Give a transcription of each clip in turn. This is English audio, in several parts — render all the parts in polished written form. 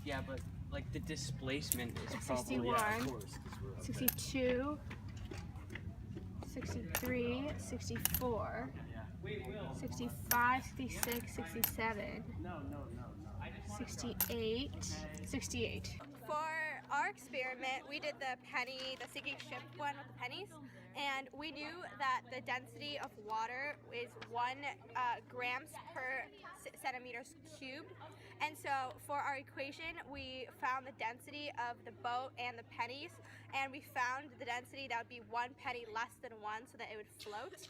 Yeah, but like the displacement is probably 61, Yeah, of course, 'cause we're up there. 62, 63, 64, yeah. 65, 66, 67, No. 68, 68. For our experiment, we did the sinking ship one with the pennies, and we knew that the density of water is 1 grams per centimeters cubed. And so for our equation, we found the density of the boat and the pennies, and we found the density that would be 1 penny less than 1 so that it would float.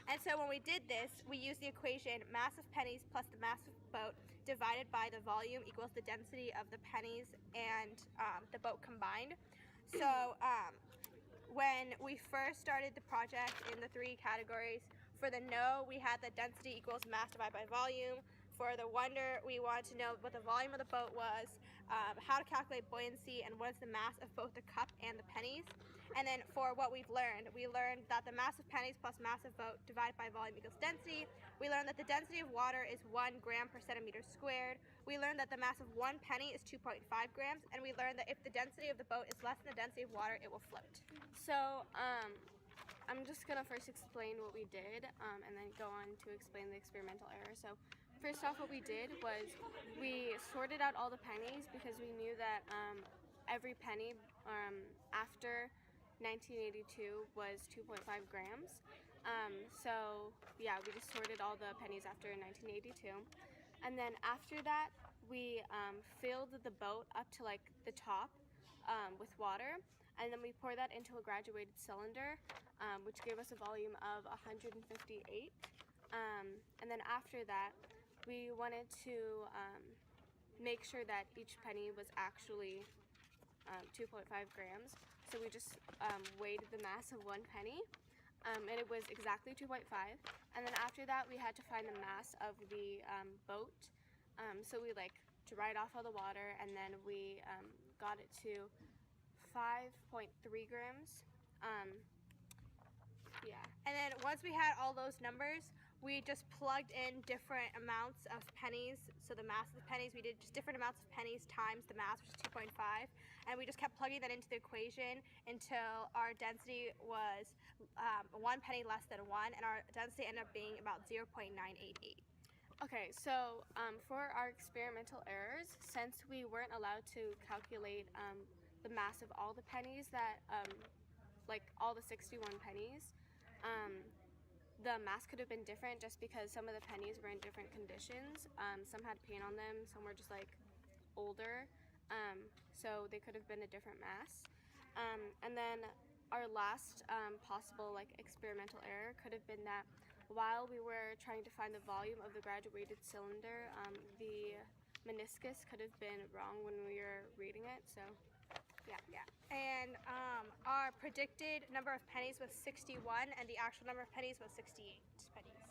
And so when we did this, we used the equation mass of pennies plus the mass of boat divided by the volume equals the density of the pennies and the boat combined. So when we first started the project in the 3 categories, for the no, we had that density equals mass divided by volume. For the wonder, we wanted to know what the volume of the boat was, how to calculate buoyancy, and what is the mass of both the cup and the pennies. And then for what we learned that the mass of pennies plus mass of boat divided by volume equals density. We learned that the density of water is 1 gram per centimeter squared. We learned that the mass of 1 penny is 2.5 grams. And we learned that if the density of the boat is less than the density of water, it will float. So, I'm just gonna first explain what we did and then go on to explain the experimental error. So first off, what we did was we sorted out all the pennies because we knew that every penny after 1982 was 2.5 grams. So yeah, we just sorted all the pennies after 1982. And then after that, we filled the boat up to like the top with water, and then we poured that into a graduated cylinder, which gave us a volume of 158. And then after that, we wanted to make sure that each penny was actually 2.5 grams. So we just weighed the mass of 1 penny, and it was exactly 2.5. And then after that, we had to find the mass of the boat. So we like dried off all the water, and then we got it to 5.3 grams. Yeah. And then once we had all those numbers, we just plugged in different amounts of pennies. So the mass of the pennies, we did just different amounts of pennies times the mass, which is 2.5. And we just kept plugging that into the equation until our density was 1 penny less than 1, and our density ended up being about 0.988. Okay, so for our experimental errors, since we weren't allowed to calculate the mass of all the pennies that, like all the 61 pennies, the mass could have been different just because some of the pennies were in different conditions. Some had paint on them, some were just like older, so they could have been a different mass. And then our last possible like experimental error could have been that while we were trying to find the volume of the graduated cylinder, the meniscus could have been wrong when we were reading it. So Yeah. And our predicted number of pennies was 61, and the actual number of pennies was 68 pennies.